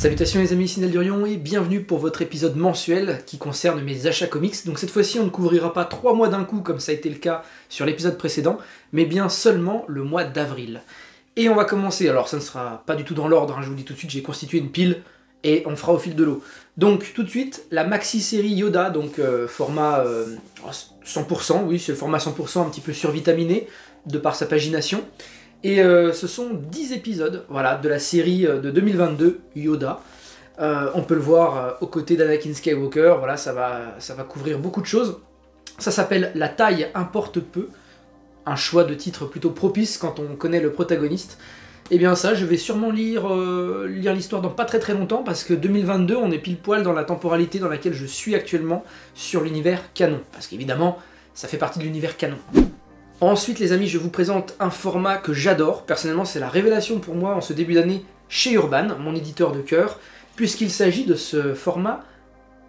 Salutations les amis, ici Neldurion et bienvenue pour votre épisode mensuel qui concerne mes achats comics. Donc cette fois-ci on ne couvrira pas 3 mois d'un coup comme ça a été le cas sur l'épisode précédent, mais bien seulement le mois d'avril. Et on va commencer, alors ça ne sera pas du tout dans l'ordre, hein, je vous le dis tout de suite, j'ai constitué une pile et on fera au fil de l'eau. Donc tout de suite, la maxi-série Yoda, donc format 100%, oui c'est le format 100% un petit peu survitaminé de par sa pagination. Et ce sont 10 épisodes voilà, de la série de 2022, Yoda. On peut le voir aux côtés d'Anakin Skywalker, voilà, ça va couvrir beaucoup de choses. Ça s'appelle La taille importe peu, un choix de titre plutôt propice quand on connaît le protagoniste. Et bien ça, je vais sûrement lire l'histoire dans pas très longtemps, parce que 2022, on est pile poil dans la temporalité dans laquelle je suis actuellement sur l'univers canon. Parce qu'évidemment, ça fait partie de l'univers canon. Ensuite les amis, je vous présente un format que j'adore, personnellement c'est la révélation pour moi en ce début d'année chez Urban, mon éditeur de cœur, puisqu'il s'agit de ce format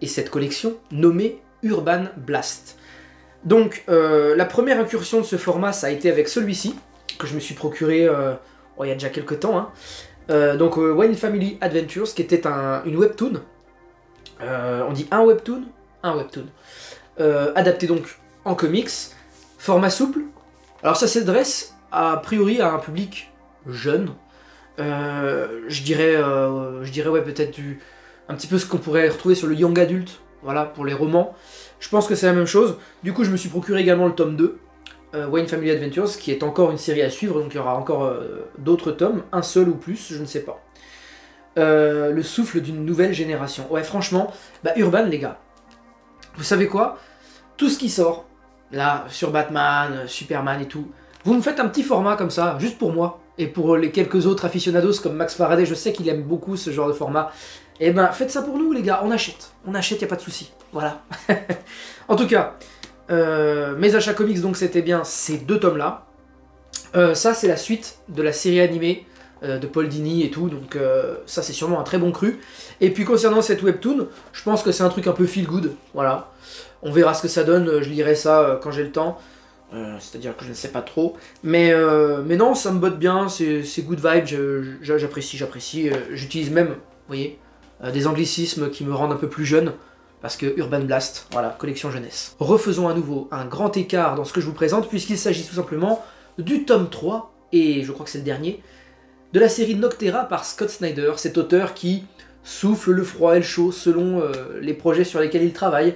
et cette collection nommée Urban Blast. Donc la première incursion de ce format ça a été avec celui-ci, que je me suis procuré il y a déjà quelques temps, hein. Donc Wayne Family Adventures, qui était une webtoon, on dit un webtoon, adapté donc en comics, format souple. Alors ça s'adresse a priori à un public jeune, je dirais ouais, peut-être un petit peu ce qu'on pourrait retrouver sur le young adult, voilà, pour les romans. Je pense que c'est la même chose. Du coup je me suis procuré également le tome 2, Wayne Family Adventures, qui est encore une série à suivre, donc il y aura encore d'autres tomes, un seul ou plus, je ne sais pas. Le souffle d'une nouvelle génération. Ouais franchement, Urban les gars, vous savez quoi? Tout ce qui sort, là, sur Batman, Superman et tout, vous me faites un petit format comme ça, juste pour moi, et pour les quelques autres aficionados comme Max Faraday, je sais qu'il aime beaucoup ce genre de format, et ben faites ça pour nous les gars, on achète, y a pas de souci, voilà. En tout cas, mes achats comics, donc c'était bien ces deux tomes-là. Ça c'est la suite de la série animée de Paul Dini et tout, donc ça c'est sûrement un très bon cru. Et puis concernant cette webtoon, je pense que c'est un truc un peu feel good, voilà. On verra ce que ça donne, je lirai ça quand j'ai le temps, c'est-à-dire que je ne sais pas trop. Mais non, ça me botte bien, c'est good vibe, j'apprécie. J'utilise même, vous voyez, des anglicismes qui me rendent un peu plus jeune, parce que Urban Blast, voilà, collection jeunesse. Refaisons à nouveau un grand écart dans ce que je vous présente, puisqu'il s'agit tout simplement du tome 3, et je crois que c'est le dernier, de la série Noctera par Scott Snyder, cet auteur qui souffle le froid et le chaud selon les projets sur lesquels il travaille.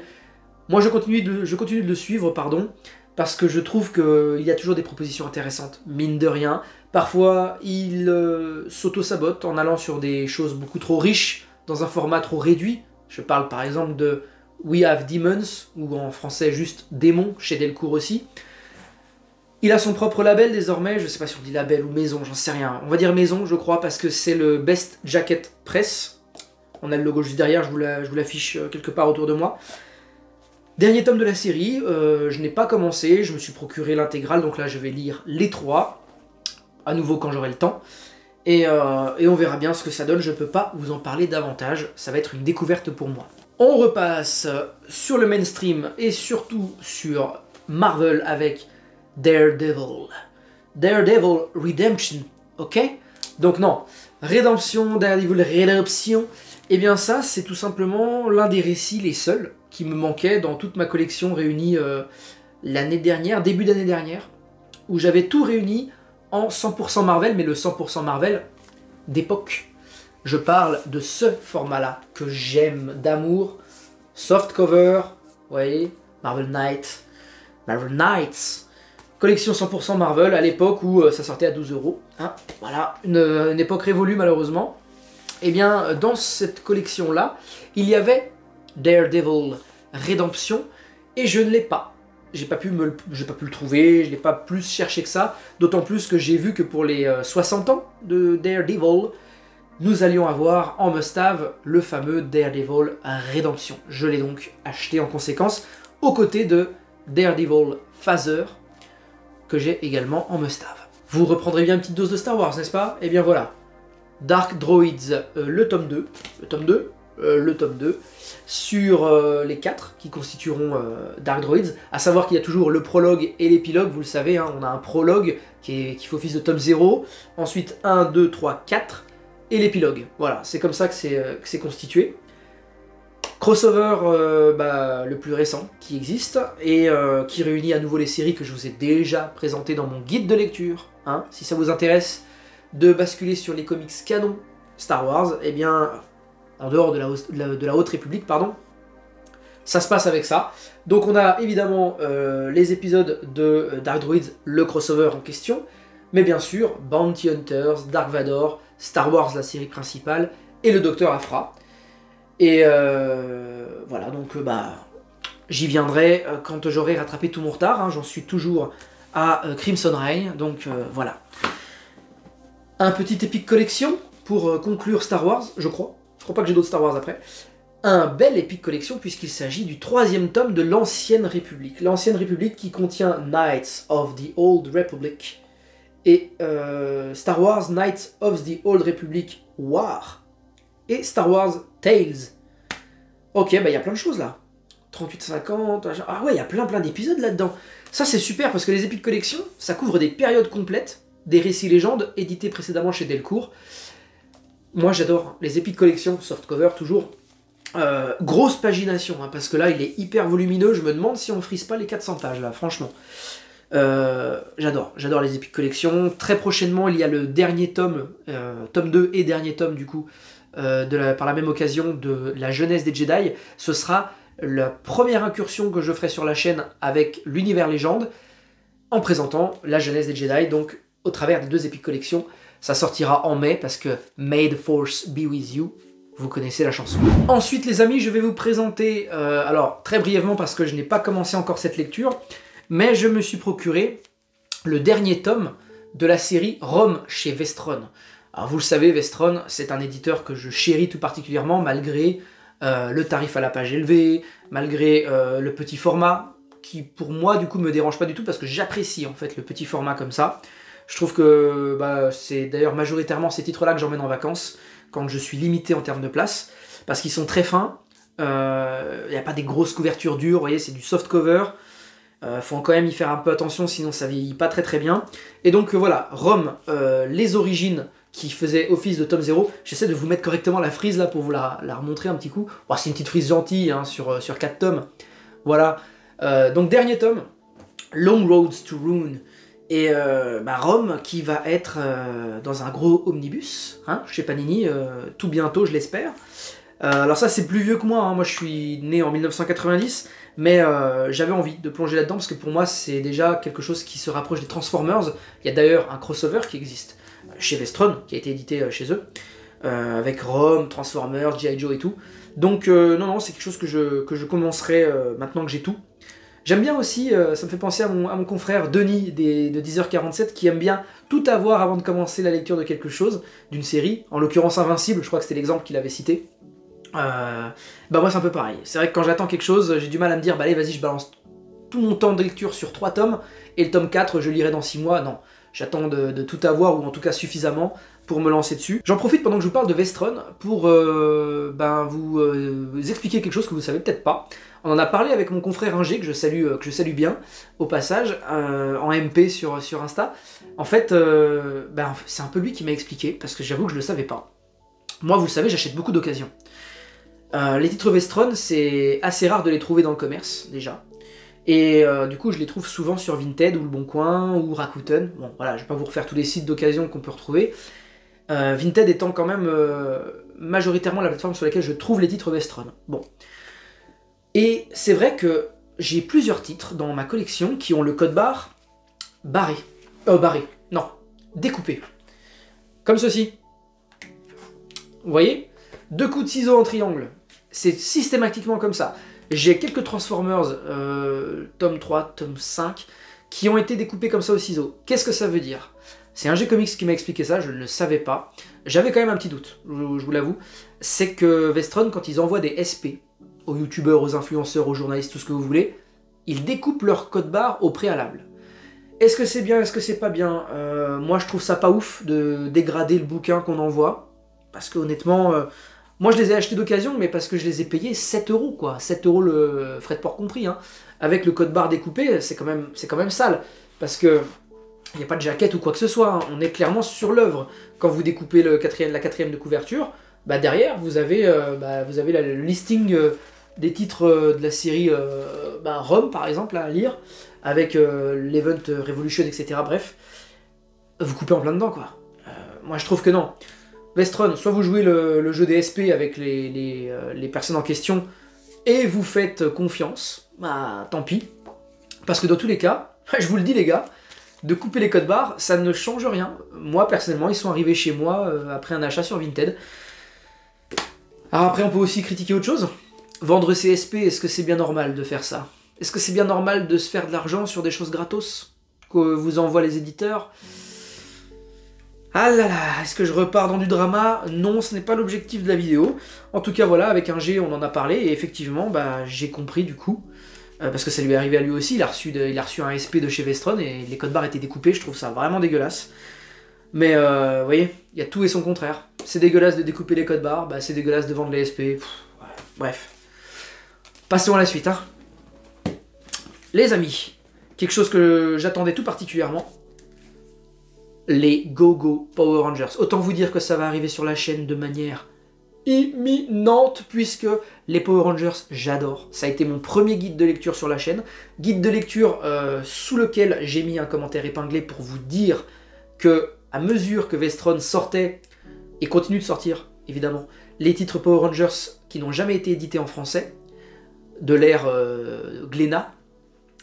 Moi je continue de le suivre, pardon, parce que je trouve qu'il y a toujours des propositions intéressantes, mine de rien. Parfois il s'auto-sabote en allant sur des choses beaucoup trop riches, dans un format trop réduit. Je parle par exemple de We Have Demons, ou en français juste Démons, chez Delcourt aussi. Il a son propre label désormais, je sais pas si on dit label ou maison, j'en sais rien. On va dire maison je crois, parce que c'est le Best Jacket Press. On a le logo juste derrière, je vous l'affiche quelque part autour de moi. Dernier tome de la série, je n'ai pas commencé, je me suis procuré l'intégrale, donc là je vais lire les 3, à nouveau quand j'aurai le temps, et on verra bien ce que ça donne, je peux pas vous en parler davantage, ça va être une découverte pour moi. On repasse sur le mainstream, et surtout sur Marvel avec Daredevil. Daredevil Redemption, ok? Donc non, Daredevil Redemption, et bien ça c'est tout simplement l'un des récits, les seuls, qui me manquait dans toute ma collection réunie l'année dernière, début d'année dernière, où j'avais tout réuni en 100% Marvel, mais le 100% Marvel d'époque. Je parle de ce format-là, que j'aime d'amour, soft cover, vous voyez, Marvel Knights, collection 100% Marvel, à l'époque où ça sortait à 12 €, hein, voilà, une époque révolue malheureusement. Et bien, dans cette collection-là, il y avait Daredevil Redemption, et je ne l'ai pas. J'ai pas pu le trouver, je n'ai pas plus cherché que ça, d'autant plus que j'ai vu que pour les 60 ans de Daredevil, nous allions avoir en must-have le fameux Daredevil Redemption. Je l'ai donc acheté en conséquence, aux côtés de Daredevil Phaser, que j'ai également en must-have. Vous reprendrez bien une petite dose de Star Wars, n'est-ce pas? Et bien voilà, Dark Droids, le tome 2, sur les 4 qui constitueront Dark Droids, à savoir qu'il y a toujours le prologue et l'épilogue, vous le savez, hein, on a un prologue qui fait office de tome 0, ensuite 1, 2, 3, 4, et l'épilogue. Voilà, c'est comme ça que c'est constitué. Crossover le plus récent qui existe, et qui réunit à nouveau les séries que je vous ai déjà présentées dans mon guide de lecture. Hein. Si ça vous intéresse de basculer sur les comics canon Star Wars, eh bien, en dehors de la Haute République, pardon, ça se passe avec ça. Donc on a évidemment les épisodes de Dark Droids, le crossover en question, mais bien sûr Bounty Hunters, Dark Vador, Star Wars la série principale, et le Docteur Aphra. Et voilà, donc j'y viendrai quand j'aurai rattrapé tout mon retard, hein. J'en suis toujours à Crimson Reign, donc voilà. Un petit Epic Collection pour conclure Star Wars, je crois. Je crois pas que j'ai d'autres Star Wars après. Un bel Epic Collection puisqu'il s'agit du 3e tome de l'Ancienne République. L'Ancienne République qui contient Knights of the Old Republic et Star Wars Knights of the Old Republic War et Star Wars Tales. Ok, il y a plein de choses là. 38-50, ah ouais, il y a plein d'épisodes là-dedans. Ça c'est super parce que les Epic Collections, ça couvre des périodes complètes, des récits légendes édités précédemment chez Delcourt. Moi j'adore les Epic Collections, softcover toujours. Grosse pagination, hein, parce que là il est hyper volumineux, je me demande si on frise pas les 400 pages là, franchement. J'adore les Epic Collections. Très prochainement il y a le dernier tome, tome 2 et dernier tome du coup, par la même occasion de la jeunesse des Jedi. Ce sera la première incursion que je ferai sur la chaîne avec l'univers légende, en présentant la jeunesse des Jedi, donc au travers des 2 Epic Collections. Ça sortira en mai, parce que May the Force be with you, vous connaissez la chanson. Ensuite les amis, je vais vous présenter, alors très brièvement parce que je n'ai pas commencé encore cette lecture, mais je me suis procuré le dernier tome de la série Rome chez Vestron. Alors vous le savez, Vestron, c'est un éditeur que je chéris tout particulièrement, malgré le tarif à la page élevé, malgré le petit format, qui pour moi du coup me dérange pas du tout, parce que j'apprécie en fait le petit format comme ça. Je trouve que c'est d'ailleurs majoritairement ces titres-là que j'emmène en vacances, quand je suis limité en termes de place, parce qu'ils sont très fins, il n'y a pas des grosses couvertures dures, vous voyez, c'est du soft cover, faut quand même y faire un peu attention, sinon ça vieillit pas très bien. Et donc voilà, Rome, les origines, qui faisait office de tome 0, j'essaie de vous mettre correctement la frise là pour vous la remontrer un petit coup. Oh, c'est une petite frise gentille hein, sur 4 tomes. Voilà, donc dernier tome, Long Roads to Rune. Et Rome qui va être dans un gros omnibus, hein, chez Panini, tout bientôt je l'espère. Alors ça c'est plus vieux que moi, hein. Moi je suis né en 1990, mais j'avais envie de plonger là-dedans parce que pour moi c'est déjà quelque chose qui se rapproche des Transformers. Il y a d'ailleurs un crossover qui existe chez Vestron, qui a été édité chez eux, avec Rome, Transformers, G.I. Joe et tout. Donc non, c'est quelque chose que je commencerai maintenant que j'ai tout. J'aime bien aussi, ça me fait penser à mon confrère Denis de 10h47 qui aime bien tout avoir avant de commencer la lecture de quelque chose, d'une série, en l'occurrence Invincible, je crois que c'était l'exemple qu'il avait cité. Moi c'est un peu pareil, c'est vrai que quand j'attends quelque chose, j'ai du mal à me dire, allez vas-y je balance tout mon temps de lecture sur 3 tomes, et le tome 4 je lirai dans 6 mois, non. J'attends de tout avoir, ou en tout cas suffisamment, pour me lancer dessus. J'en profite pendant que je vous parle de Vestron pour vous expliquer quelque chose que vous savez peut-être pas. On en a parlé avec mon confrère Ingé, que je salue bien, au passage, en MP sur Insta. En fait, c'est un peu lui qui m'a expliqué, parce que j'avoue que je le savais pas. Moi, vous le savez, j'achète beaucoup d'occasions. Les titres Vestron, c'est assez rare de les trouver dans le commerce, déjà. Et du coup, je les trouve souvent sur Vinted, ou Le Bon Coin, ou Rakuten. Bon, voilà, je vais pas vous refaire tous les sites d'occasion qu'on peut retrouver. Vinted étant quand même majoritairement la plateforme sur laquelle je trouve les titres Vestron. Bon. Et c'est vrai que j'ai plusieurs titres dans ma collection qui ont le code barre barré. Non, découpé. Comme ceci. Vous voyez? 2 coups de ciseaux en triangle. C'est systématiquement comme ça. J'ai quelques Transformers, tome 3, tome 5, qui ont été découpés comme ça au ciseau. Qu'est-ce que ça veut dire? C'est un G-Comics qui m'a expliqué ça, je ne le savais pas. J'avais quand même un petit doute, je vous l'avoue. C'est que Vestron, quand ils envoient des SP, aux youtubeurs, aux influenceurs, aux journalistes, tout ce que vous voulez, ils découpent leur code barre au préalable. Est-ce que c'est bien, est-ce que c'est pas bien? Moi je trouve ça pas ouf de dégrader le bouquin qu'on envoie, parce que honnêtement... moi je les ai achetés d'occasion, mais parce que je les ai payés 7 € quoi, 7 € le frais de port compris, hein. Avec le code barre découpé, c'est quand même sale, parce que Il n'y a pas de jaquette ou quoi que ce soit, hein. On est clairement sur l'œuvre. Quand vous découpez la quatrième de couverture, bah derrière vous avez le listing des titres de la série Rome par exemple à lire, avec l'Event Revolution, etc. Bref, vous coupez en plein dedans quoi. Moi je trouve que non. Vestron, soit vous jouez le jeu des SP avec les personnes en question et vous faites confiance, bah tant pis. Parce que dans tous les cas, je vous le dis les gars, de couper les codes barres, ça ne change rien. Moi personnellement, ils sont arrivés chez moi après un achat sur Vinted. Alors après on peut aussi critiquer autre chose. Vendre CSP, est-ce que c'est bien normal de faire ça? Est-ce que c'est bien normal de se faire de l'argent sur des choses gratos que vous envoient les éditeurs? Ah là là, est-ce que je repars dans du drama? Non, ce n'est pas l'objectif de la vidéo. En tout cas, voilà, avec un G, on en a parlé, et effectivement, bah, j'ai compris du coup, parce que ça lui est arrivé à lui aussi, il a reçu un SP de chez Vestron, et les codes barres étaient découpés, je trouve ça vraiment dégueulasse. Mais, vous voyez, il y a tout et son contraire. C'est dégueulasse de découper les codes barres, bah, c'est dégueulasse de vendre les SP, ouais, bref. Passons à la suite, hein. Les amis, quelque chose que j'attendais tout particulièrement, les Go-Go Power Rangers. Autant vous dire que ça va arriver sur la chaîne de manière imminente, puisque les Power Rangers, j'adore. Ça a été mon premier guide de lecture sur la chaîne. Guide de lecture sous lequel j'ai mis un commentaire épinglé pour vous dire que, à mesure que Vestron sortait, et continue de sortir, évidemment, les titres Power Rangers qui n'ont jamais été édités en français, de l'ère Glénat,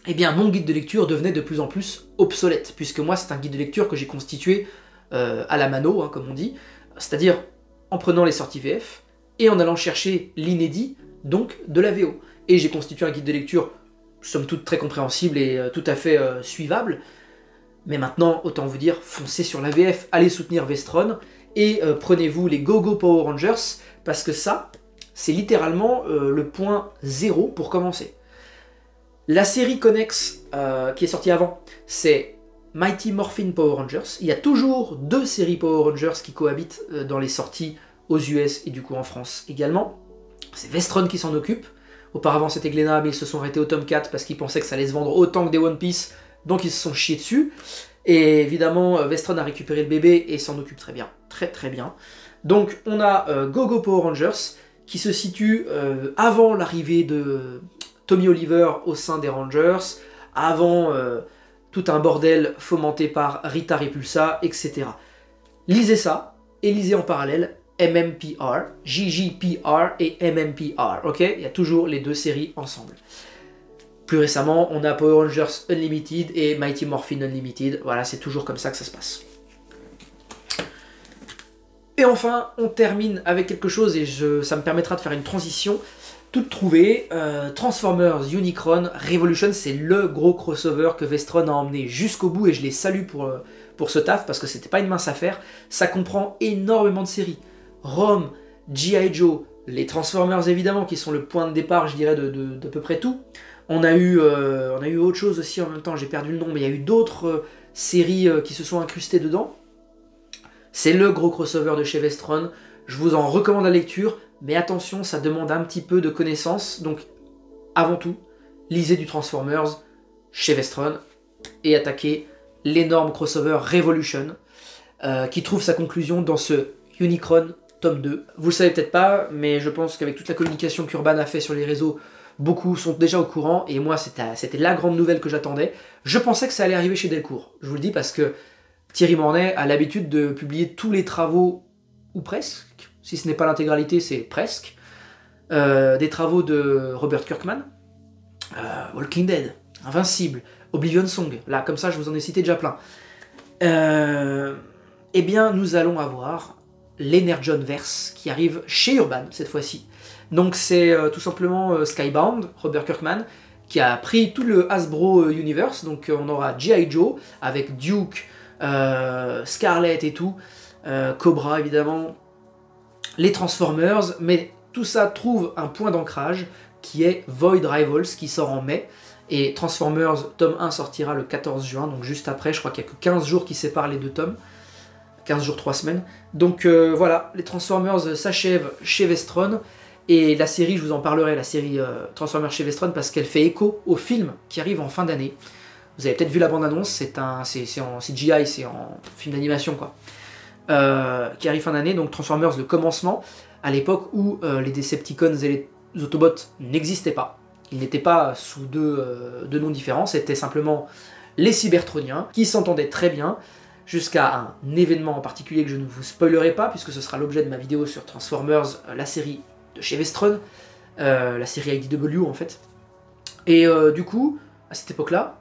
eh bien mon guide de lecture devenait de plus en plus obsolète, puisque moi c'est un guide de lecture que j'ai constitué à la mano, hein, comme on dit, c'est-à-dire en prenant les sorties VF et en allant chercher l'inédit, donc de la VO. Et j'ai constitué un guide de lecture, somme toute très compréhensible et tout à fait suivable, mais maintenant, autant vous dire, foncez sur la VF, allez soutenir Vestron, et prenez-vous les Go-Go Power Rangers, parce que ça, c'est littéralement le point zéro pour commencer. La série connexe qui est sortie avant, c'est Mighty Morphin Power Rangers. Il y a toujours deux séries Power Rangers qui cohabitent dans les sorties aux US et du coup en France également. C'est Vestron qui s'en occupe. Auparavant c'était Glénat, mais ils se sont arrêtés au tome 4 parce qu'ils pensaient que ça allait se vendre autant que des One Piece, donc ils se sont chiés dessus. Et évidemment, Vestron a récupéré le bébé et s'en occupe très bien. Très très bien. Donc on a Go-Go Power Rangers qui se situe avant l'arrivée de Tommy Oliver au sein des Rangers, avant tout un bordel fomenté par Rita Repulsa, etc. Lisez ça, et lisez en parallèle MMPR, JJPR et MMPR, ok? Il y a toujours les deux séries ensemble. Plus récemment, on a Power Rangers Unlimited et Mighty Morphin Unlimited, voilà, c'est toujours comme ça que ça se passe. Et enfin, on termine avec quelque chose, et ça me permettra de faire une transition toute trouvée. Transformers Unicron Revolution, c'est le gros crossover que Vestron a emmené jusqu'au bout, et je les salue pour ce taf, parce que c'était pas une mince affaire. Ça comprend énormément de séries. Rome, G.I. Joe, les Transformers évidemment, qui sont le point de départ, je dirais, de peu près tout. On a eu autre chose aussi en même temps, j'ai perdu le nom, mais il y a eu d'autres séries qui se sont incrustées dedans. C'est le gros crossover de chez Vestron, je vous en recommande la lecture, mais attention, ça demande un petit peu de connaissances, donc avant tout, lisez du Transformers chez Vestron, et attaquez l'énorme crossover Revolution, qui trouve sa conclusion dans ce Unicron tome 2. Vous le savez peut-être pas, mais je pense qu'avec toute la communication qu'Urban a fait sur les réseaux, beaucoup sont déjà au courant, et moi c'était la grande nouvelle que j'attendais. Je pensais que ça allait arriver chez Delcourt, je vous le dis, parce que Thierry Mornay a l'habitude de publier tous les travaux, ou presque, si ce n'est pas l'intégralité, c'est presque, des travaux de Robert Kirkman, Walking Dead, Invincible, Oblivion Song, là comme ça je vous en ai cité déjà plein. Eh bien nous allons avoir l'Energonverse qui arrive chez Urban cette fois-ci. Donc c'est tout simplement Skybound, Robert Kirkman, qui a pris tout le Hasbro Universe, donc on aura G.I. Joe avec Duke, Scarlet et tout, Cobra évidemment, les Transformers, mais tout ça trouve un point d'ancrage qui est Void Rivals qui sort en mai, et Transformers tome 1 sortira le 14 juin, donc juste après, je crois qu'il n'y a que 15 jours qui séparent les deux tomes, 15 jours, 3 semaines, donc voilà, les Transformers s'achèvent chez Vestron, et la série, je vous en parlerai, la série Transformers chez Vestron, parce qu'elle fait écho au film qui arrive en fin d'année. Vous avez peut-être vu la bande-annonce, c'est en CGI, c'est en film d'animation quoi. Qui arrive fin d'année, donc Transformers le commencement, à l'époque où les Decepticons et les Autobots n'existaient pas. Ils n'étaient pas sous deux noms différents, c'était simplement les Cybertroniens, qui s'entendaient très bien, jusqu'à un événement en particulier que je ne vous spoilerai pas, puisque ce sera l'objet de ma vidéo sur Transformers, la série de chez Vestron, la série IDW en fait. Et du coup, à cette époque-là,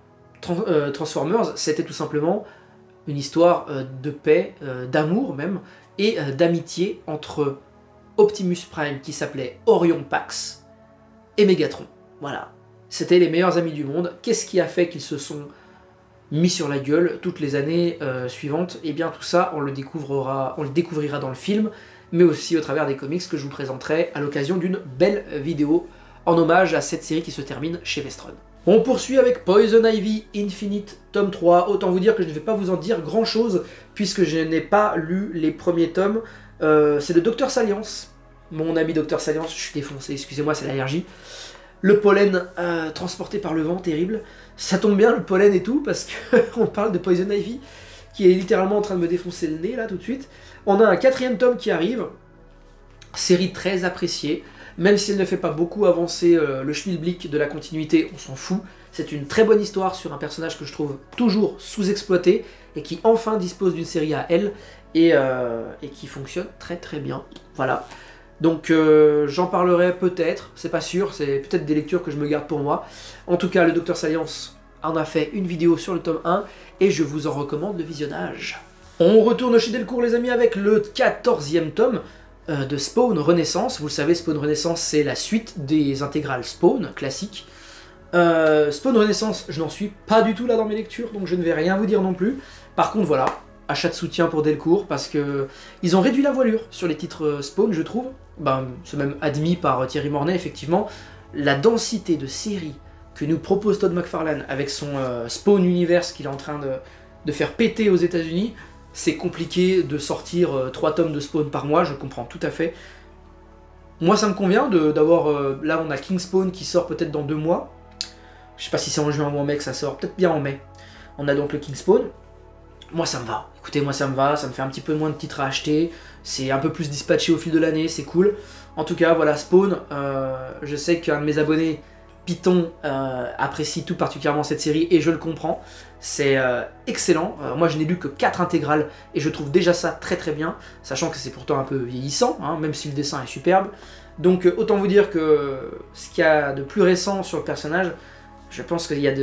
Transformers, c'était tout simplement une histoire de paix, d'amour même, et d'amitié entre Optimus Prime, qui s'appelait Orion Pax, et Megatron. Voilà. C'était les meilleurs amis du monde. Qu'est-ce qui a fait qu'ils se sont mis sur la gueule toutes les années suivantes? Et bien tout ça, on le découvrira dans le film, mais aussi au travers des comics que je vous présenterai à l'occasion d'une belle vidéo en hommage à cette série qui se termine chez Vestron. On poursuit avec Poison Ivy Infinite tome 3, autant vous dire que je ne vais pas vous en dire grand chose, puisque je n'ai pas lu les premiers tomes. C'est de Dr Salience, mon ami Dr Salience, je suis défoncé, excusez-moi, c'est l'allergie. Le pollen transporté par le vent, terrible. Ça tombe bien le pollen et tout, parce qu'on parle de Poison Ivy, qui est littéralement en train de me défoncer le nez là tout de suite. On a un 4e tome qui arrive, série très appréciée, même si elle ne fait pas beaucoup avancer le schmilblick de la continuité, on s'en fout. C'est une très bonne histoire sur un personnage que je trouve toujours sous-exploité, et qui enfin dispose d'une série à elle, et qui fonctionne très très bien. Voilà. Donc j'en parlerai peut-être, c'est pas sûr, c'est peut-être des lectures que je me garde pour moi. En tout cas, le Dr Salience en a fait une vidéo sur le tome 1, et je vous en recommande le visionnage. On retourne chez Delcourt les amis avec le 14e tome de Spawn Renaissance. Vous le savez, Spawn Renaissance c'est la suite des intégrales Spawn classiques. Spawn Renaissance, je n'en suis pas du tout là dans mes lectures, donc je ne vais rien vous dire non plus. Par contre voilà, achat de soutien pour Delcourt, parce que ils ont réduit la voilure sur les titres Spawn, je trouve. Ben, c'est même admis par Thierry Mornay, effectivement. La densité de séries que nous propose Todd McFarlane avec son Spawn Universe qu'il est en train de faire péter aux États-Unis, c'est compliqué de sortir 3 tomes de Spawn par mois, je comprends tout à fait. Moi ça me convient d'avoir... là on a King Spawn qui sort peut-être dans 2 mois. Je sais pas si c'est en juin ou en mai que ça sort, peut-être bien en mai. On a donc le King Spawn. Moi ça me va, écoutez, moi ça me va, ça me fait un petit peu moins de titres à acheter, c'est un peu plus dispatché au fil de l'année, c'est cool. En tout cas, voilà, Spawn, je sais qu'un de mes abonnés, Python, apprécie tout particulièrement cette série, et je le comprends, c'est excellent. Moi je n'ai lu que 4 intégrales, et je trouve déjà ça très très bien, sachant que c'est pourtant un peu vieillissant, hein, même si le dessin est superbe. Donc autant vous dire que ce qu'il y a de plus récent sur le personnage, je pense qu'il y a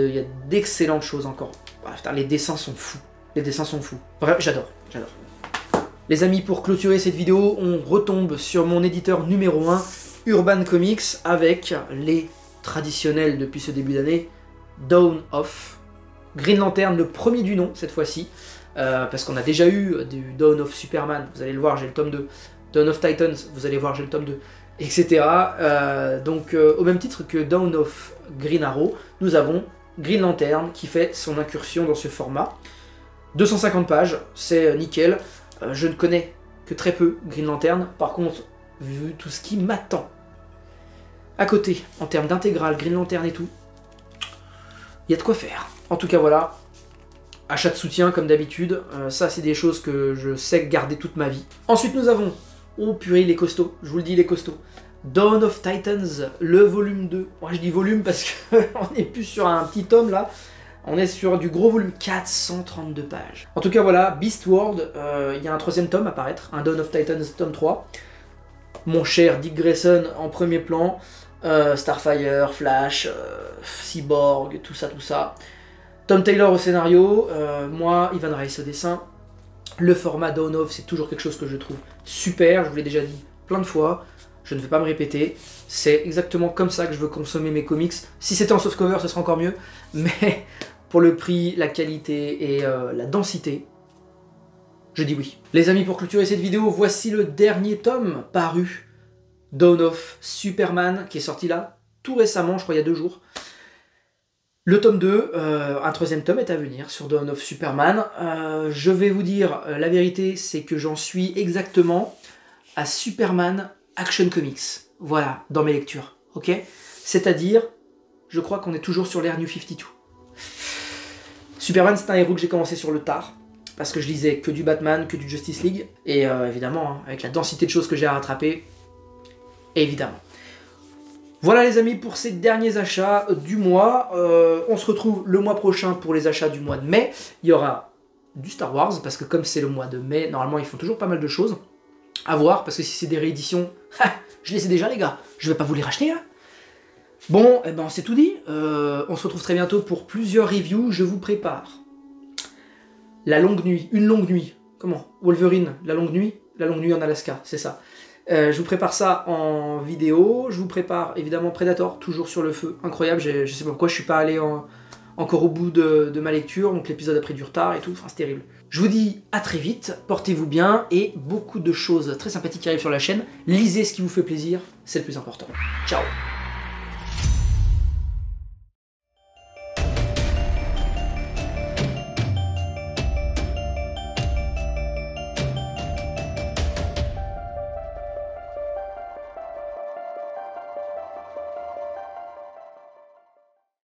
d'excellentes choses encore. Ah, putain, les dessins sont fous. Les dessins sont fous. Bref, j'adore, j'adore. Les amis, pour clôturer cette vidéo, on retombe sur mon éditeur numéro 1, Urban Comics, avec les traditionnels depuis ce début d'année, Dawn of, Green Lantern, le premier du nom cette fois-ci, parce qu'on a déjà eu du Dawn of Superman, vous allez le voir, j'ai le tome 2, Dawn of Titans, vous allez voir, j'ai le tome 2, etc. Donc au même titre que Dawn of Green Arrow, nous avons Green Lantern qui fait son incursion dans ce format. 250 pages, c'est nickel. Je ne connais que très peu Green Lantern, par contre, vu tout ce qui m'attend à côté, en termes d'intégrale, Green Lantern et tout, il y a de quoi faire. En tout cas, voilà, achat de soutien comme d'habitude, ça c'est des choses que je sais garder toute ma vie. Ensuite nous avons, oh purée, les costauds, je vous le dis, les costauds. Dawn of Titans, le volume 2. Moi je dis volume parce qu'on n'est plus sur un petit tome là. On est sur du gros volume, 432 pages. En tout cas voilà, Beast World, il y a un 3e tome à paraître, un Dawn of Titans tome 3. Mon cher Dick Grayson en premier plan, Starfire, Flash, Cyborg, tout ça. Tom Taylor au scénario, moi, Ivan Reis au dessin. Le format Dawn of, c'est toujours quelque chose que je trouve super, je vous l'ai déjà dit plein de fois, je ne vais pas me répéter. C'est exactement comme ça que je veux consommer mes comics. Si c'était en softcover, ce serait encore mieux, mais pour le prix, la qualité et la densité, je dis oui. Les amis, pour clôturer cette vidéo, voici le dernier tome paru, Dawn of Superman, qui est sorti là, tout récemment, je crois il y a 2 jours. Le tome 2, un 3e tome est à venir sur Dawn of Superman. Je vais vous dire, la vérité, c'est que j'en suis exactement à Superman Action Comics. Voilà, dans mes lectures, ok? C'est-à-dire, je crois qu'on est toujours sur l'ère New 52. Superman, c'est un héros que j'ai commencé sur le tard, parce que je lisais que du Batman, que du Justice League, et évidemment, hein, avec la densité de choses que j'ai à rattraper, évidemment. Voilà les amis pour ces derniers achats du mois. On se retrouve le mois prochain pour les achats du mois de mai. Il y aura du Star Wars, parce que comme c'est le mois de mai, normalement ils font toujours pas mal de choses. À voir, parce que si c'est des rééditions, je les sais déjà les gars, je vais pas vous les racheter hein. Bon, eh ben c'est tout dit. On se retrouve très bientôt pour plusieurs reviews. Je vous prépare La Longue Nuit, Une Longue Nuit. Comment? Wolverine, La Longue Nuit en Alaska, c'est ça. Je vous prépare ça en vidéo. Je vous prépare évidemment Predator, toujours sur le feu. Incroyable, je sais pas pourquoi je suis pas allé encore au bout de ma lecture. Donc l'épisode a pris du retard et tout, enfin c'est terrible. Je vous dis à très vite, portez-vous bien et beaucoup de choses très sympathiques qui arrivent sur la chaîne. Lisez ce qui vous fait plaisir, c'est le plus important. Ciao.